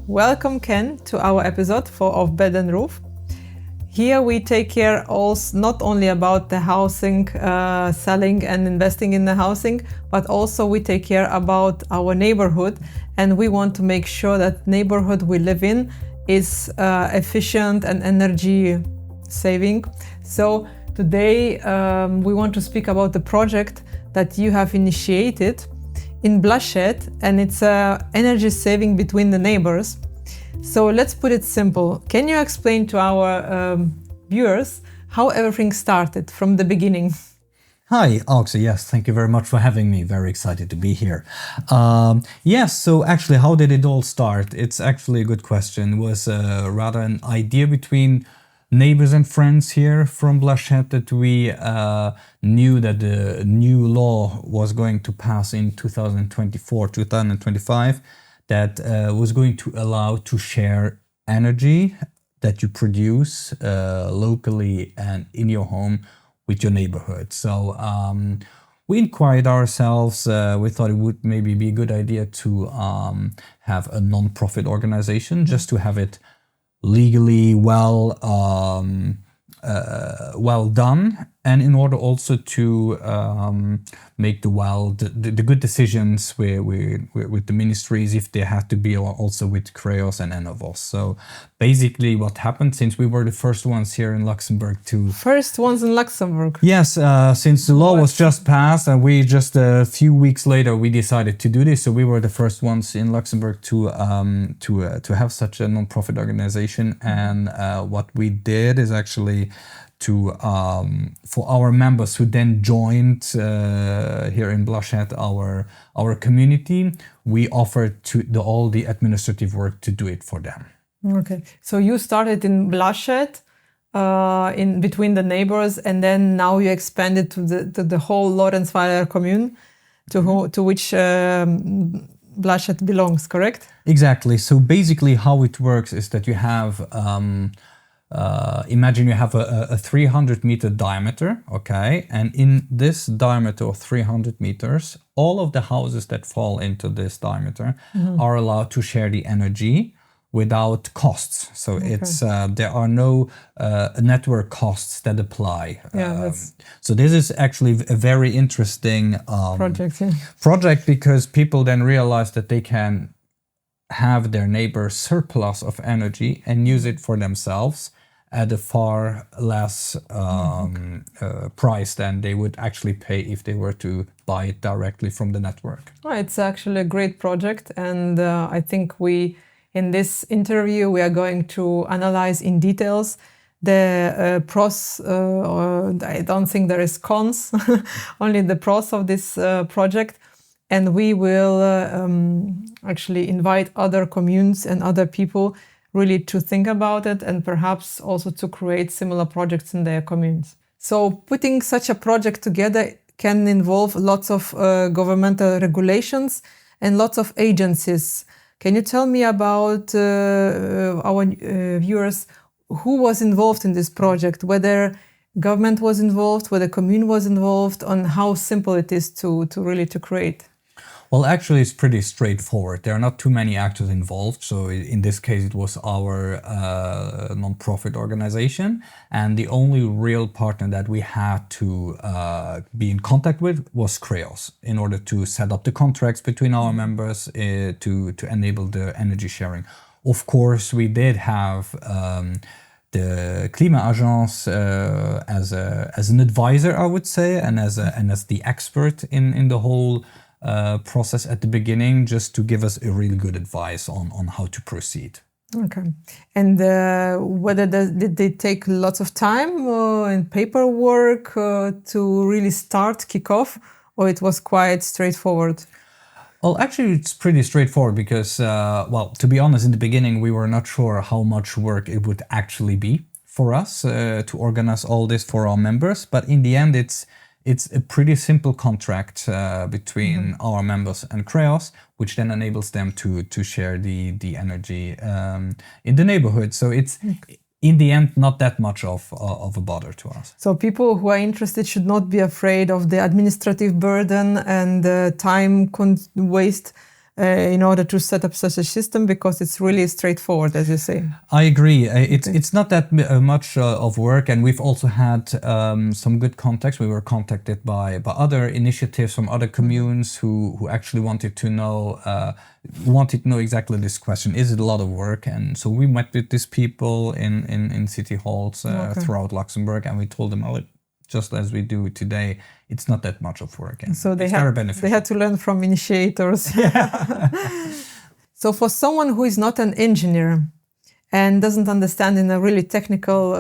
Welcome, Ken, to our episode of Bed and Roof. Here we take care also not only about the housing, selling and investing in the housing, but also we take care about our neighborhood, and we want to make sure that neighborhood we live in is efficient and energy saving. So today we want to speak about the project that you have initiated in Blaschette, and it's energy saving between the neighbors. So let's put it simple. Can you explain to our viewers how everything started from the beginning? Hi, Aukse. Yes, thank you very much for having me. Very excited to be here. Yes, so actually, how did it all start? It's actually a good question. It was rather an idea between neighbors and friends here from Blaschette that we knew that the new law was going to pass in 2024, 2025, that was going to allow to share energy that you produce locally and in your home with your neighborhood. So we inquired ourselves, we thought it would maybe be a good idea to have a non-profit organization, just to have it legally well done, and in order also to make the good decisions with the ministries, if they had to be, or also with Creos and Neighbours. So basically what happened, since we were the first ones here in Luxembourg to... First ones in Luxembourg? Yes, since the law was just passed, and we just a few weeks later we decided to do this. So we were the first ones in Luxembourg to have such a non-profit organization. And what we did is actually to for our members who then joined here in Blaschette, our community, we offered to all the administrative work to do it for them. Okay, so you started in Blaschette, in between the neighbors, and then now you expanded to the whole Lorenzweiler commune, to which Blaschette belongs, correct? Exactly. So basically, how it works is that you have. Imagine you have a 300-meter diameter, okay? And in this diameter of 300 meters, all of the houses that fall into this diameter are allowed to share the energy without costs. So it's there are no network costs that apply. So this is actually a very interesting project, because people then realize that they can have their neighbor's surplus of energy and use it for themselves at a far less price than they would actually pay if they were to buy it directly from the network. Oh, it's actually a great project, and I think in this interview we are going to analyze in details the pros. I don't think there is cons, only the pros of this project, and we will actually invite other communes and other people really to think about it, and perhaps also to create similar projects in their communes. So putting such a project together can involve lots of governmental regulations and lots of agencies. Can you tell me about our viewers, who was involved in this project, whether government was involved, whether commune was involved, on how simple it is to really create? Well, actually, it's pretty straightforward. There are not too many actors involved. So in this case, it was our non-profit organization. And the only real partner that we had to be in contact with was Creos, in order to set up the contracts between our members to enable the energy sharing. Of course, we did have the Klimaagence as an advisor, I would say, and as the expert in the whole process at the beginning, just to give us a really good advice on how to proceed. Okay. And whether did they take lots of time and paperwork to really kick off, or it was quite straightforward? Well, actually, it's pretty straightforward because, well, to be honest, in the beginning, we were not sure how much work it would actually be for us to organize all this for our members. But in the end, it's a pretty simple contract between our members and Creos, which then enables them to share the energy in the neighborhood. So it's, in the end, not that much of a bother to us. So people who are interested should not be afraid of the administrative burden and the time waste in order to set up such a system, because it's really straightforward, as you say. I agree. It's not that much of work, and we've also had some good contacts. We were contacted by other initiatives from other communes who actually wanted to know exactly this question: is it a lot of work? And so we met with these people in city halls throughout Luxembourg, and we told them, oh, just as we do today, it's not that much of work, and so they they had to learn from initiators. Yeah. So for someone who is not an engineer and doesn't understand in a really technical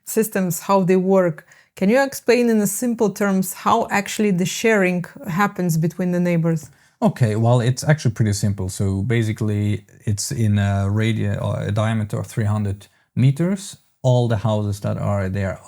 systems how they work, can you explain in a simple terms how actually the sharing happens between the neighbors? Okay, well, it's actually pretty simple. So basically, it's in a radius or a diameter of 300 meters. All the houses that are there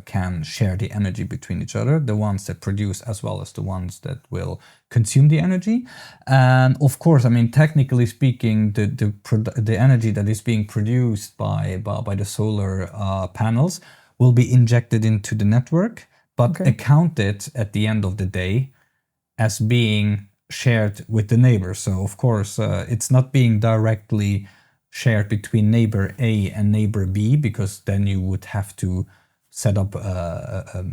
can share the energy between each other, the ones that produce as well as the ones that will consume the energy. And of course, I mean, technically speaking, the energy that is being produced by the solar panels will be injected into the network, but accounted at the end of the day as being shared with the neighbors. So of course, it's not being directly shared between neighbor A and neighbor B, because then you would have to set up a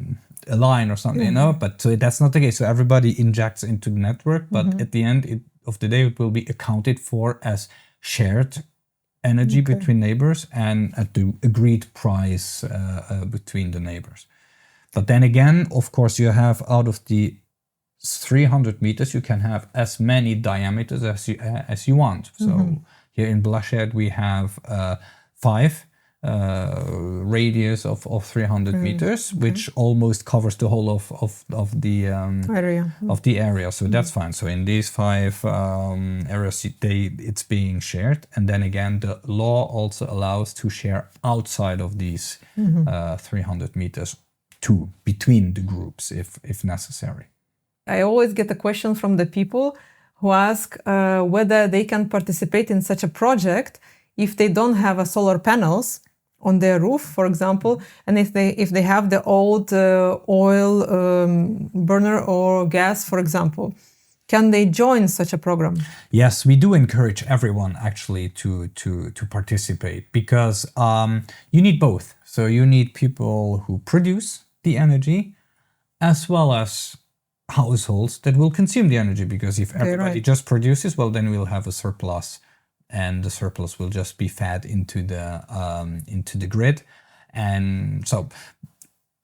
line or something, you know. But so that's not the case. So everybody injects into the network, but at the end of the day, it will be accounted for as shared energy between neighbors and at the agreed price between the neighbors. But then again, of course, you have out of the 300 meters, you can have as many diameters as you want. So here in Blaschette, we have 5 radius of 300 meters, which almost covers the whole of the area. So that's fine. So in these 5 areas, it's being shared. And then again, the law also allows to share outside of these 300 meters too, between the groups if necessary. I always get a question from the people who ask whether they can participate in such a project if they don't have solar panels on their roof, for example, and if they have the old oil burner or gas, for example. Can they join such a program? Yes, we do encourage everyone actually to participate, because you need both. So you need people who produce the energy as well as households that will consume the energy, because if everybody just produces, well, then we'll have a surplus, and the surplus will just be fed into the grid. And so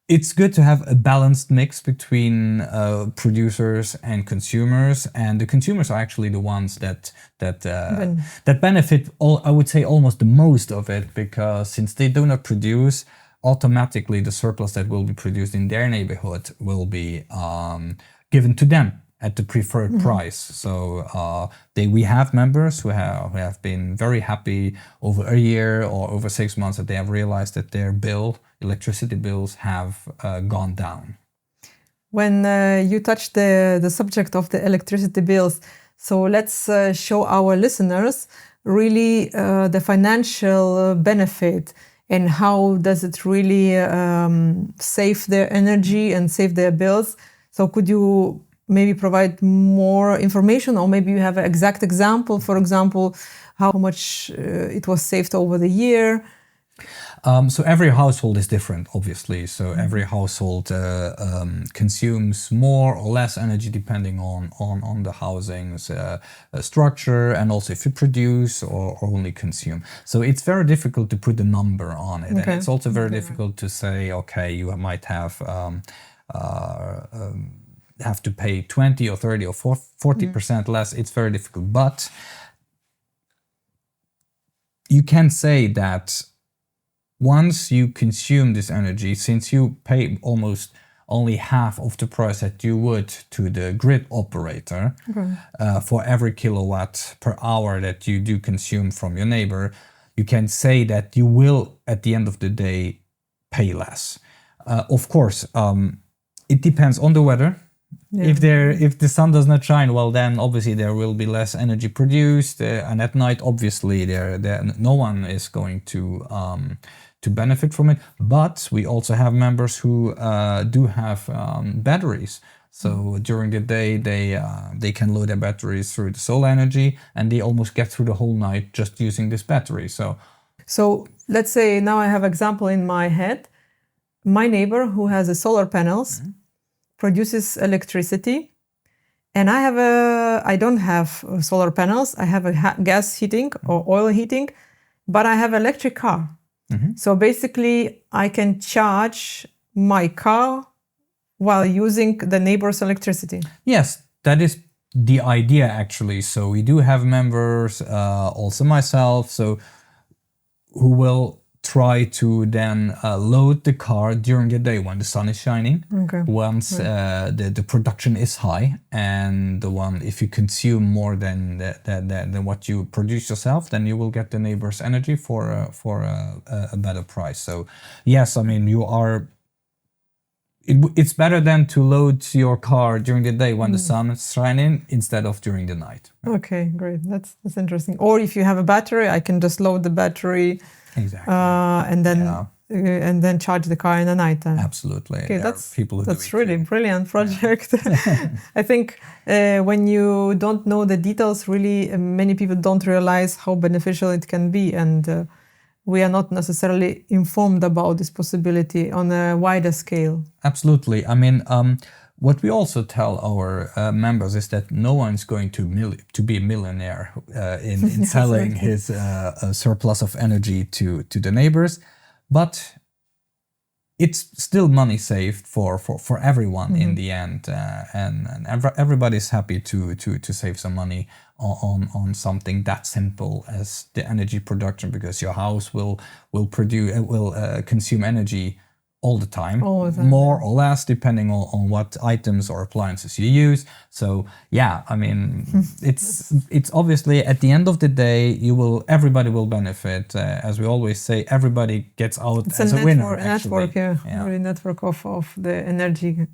it's good to have a balanced mix between producers and consumers, and the consumers are actually the ones that benefit, I would say, almost the most of it, because since they do not produce, automatically the surplus that will be produced in their neighborhood will be given to them at the preferred price. So we have members who have been very happy over a year or over 6 months that they have realized that their electricity bills have gone down. When you touch the subject of the electricity bills, so let's show our listeners really the financial benefit, and how does it really save their energy and save their bills. So could you maybe provide more information, or maybe you have an exact example, for example, how much it was saved over the year? So every household is different, obviously. So every household consumes more or less energy depending on the housing's structure, and also if you produce or only consume. So it's very difficult to put a number on it. And it's also very difficult to say, okay, you might have to pay 20 or 30 or 40% less. It's very difficult. But you can say that once you consume this energy, since you pay almost only half of the price that you would to the grid operator for every kilowatt per hour that you do consume from your neighbor, you can say that you will, at the end of the day, pay less. Of course, it depends on the weather. Yeah. If the sun does not shine, well, then obviously there will be less energy produced, and at night, obviously, no one is going to benefit from it. But we also have members who do have batteries. So during the day, they can load their batteries through the solar energy, and they almost get through the whole night just using this battery. So let's say now I have example in my head. My neighbor who has a solar panels produces electricity, and I don't have solar panels. I have a gas heating or oil heating, but I have electric car. So basically I can charge my car while using the neighbor's electricity. Yes, that is the idea actually. So we do have members, also myself, so who will try to then load the car during the day when the sun is shining. Once the production is high, and if you consume more than what you produce yourself, then you will get the neighbor's energy for a better price. So yes, I mean it's better than to load your car during the day when the sun is shining instead of during the night. Okay, great. That's interesting. Or if you have a battery, I can just load the battery. Exactly. And then charge the car in the night time. Absolutely. Okay, that's really brilliant project. I think when you don't know the details, really many people don't realize how beneficial it can be, and we are not necessarily informed about this possibility on a wider scale. Absolutely. I mean, what we also tell our members is that no one's going to be a millionaire in selling his surplus of energy to the neighbors, but it's still money saved for everyone in the end, and everybody's happy to save some money on something that simple as the energy production, because your house will consume energy all the time, more or less, depending on what items or appliances you use. So yeah, I mean, it's obviously at the end of the day, everybody will benefit. As we always say, everybody gets out as a winner. Network, really network of the energy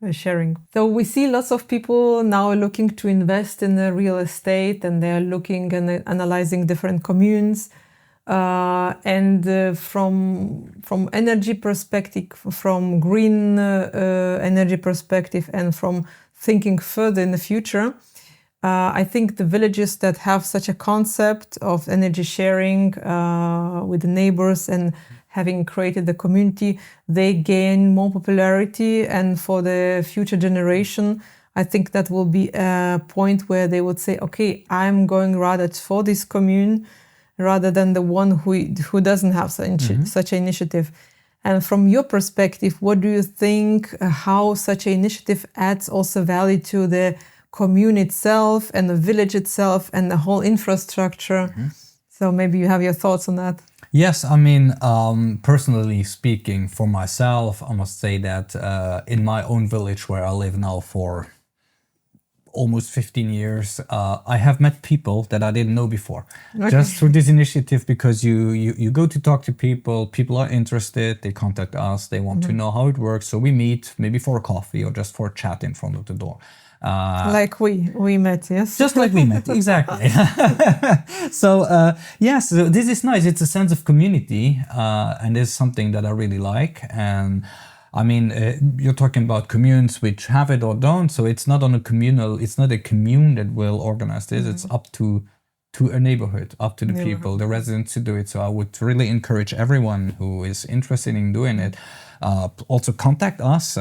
sharing. So we see lots of people now looking to invest in the real estate, and they are looking and analyzing different communes. From energy perspective, from green energy perspective, and from thinking further in the future, I think the villages that have such a concept of energy sharing with the neighbors and having created the community, they gain more popularity, and for the future generation, I think that will be a point where they would say, okay, I'm going rather for this commune rather than the one who doesn't have such an initiative. And from your perspective, what do you think, how such an initiative adds also value to the commune itself and the village itself and the whole infrastructure? So maybe you have your thoughts on that. Yes, I mean, personally speaking, for myself, I must say that in my own village where I live now for almost 15 years, I have met people that I didn't know before, just through this initiative, because you go to talk to people are interested, they contact us, they want to know how it works, so we meet maybe for a coffee or just for a chat in front of the door. Like we met, yes? Just like we met, exactly. So yes, so this is nice. It's a sense of community, and it's something that I really like. And I mean, you're talking about communes which have it or don't, so it's not it's not a commune that will organize this, it's up to a neighborhood, up to the people, the residents to do it. So I would really encourage everyone who is interested in doing it, also contact us.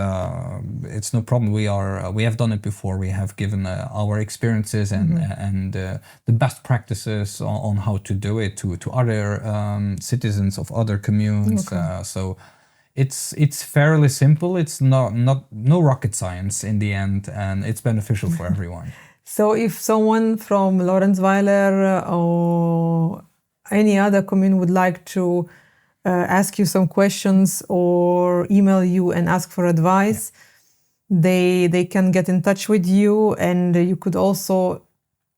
It's no problem. We have done it before. We have given our experiences and the best practices on how to do it to other citizens of other communes. So it's fairly simple. It's no rocket science in the end, and it's beneficial for everyone. So if someone from Lorenzweiler or any other commune would like to ask you some questions or email you and ask for advice, they can get in touch with you, and you could also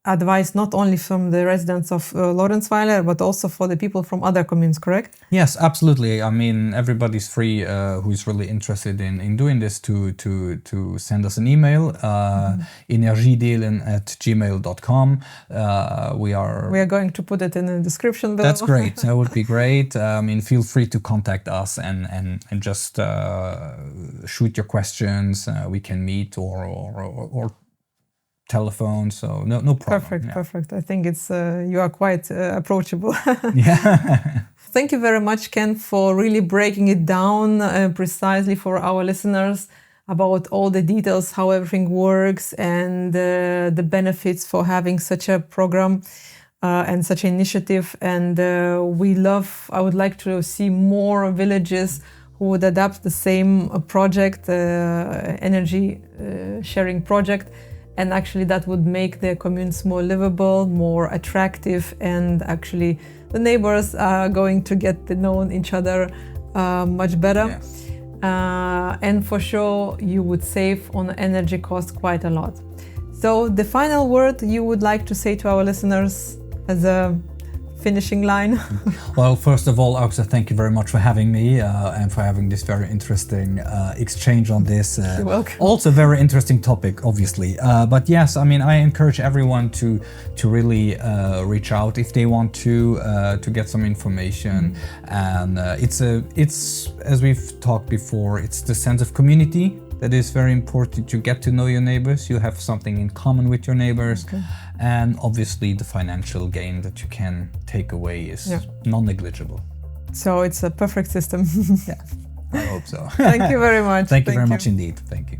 advice not only from the residents of Lorenzweiler, but also for the people from other communes, correct? Yes, absolutely. I mean, everybody's free who's really interested in doing this to send us an email, energiedelen@gmail.com. We are going to put it in the description below. That's great. That would be great. I mean, feel free to contact us and just shoot your questions. We can meet or telephone, so no problem. Perfect, perfect. I think it's you are quite approachable. Yeah. Thank you very much, Ken, for really breaking it down precisely for our listeners about all the details, how everything works, and the benefits for having such a program and such an initiative. And I would like to see more villages who would adapt the same project, energy sharing project. And actually that would make the communes more livable, more attractive, and actually the neighbors are going to get to know each other much better. Yes. And for sure you would save on energy costs quite a lot. So the final word you would like to say to our listeners as a finishing line? Well, first of all, Aukse, thank you very much for having me and for having this very interesting exchange on this. You're welcome. Also, very interesting topic, obviously. But yes, I mean, I encourage everyone to really reach out if they want to get some information. And it's as we've talked before, it's the sense of community that is very important. To get to know your neighbors, you have something in common with your neighbors. Okay. And obviously the financial gain that you can take away is non-negligible. So it's a perfect system. Yeah, I hope so. Thank you very much. Thank you very much indeed. Thank you.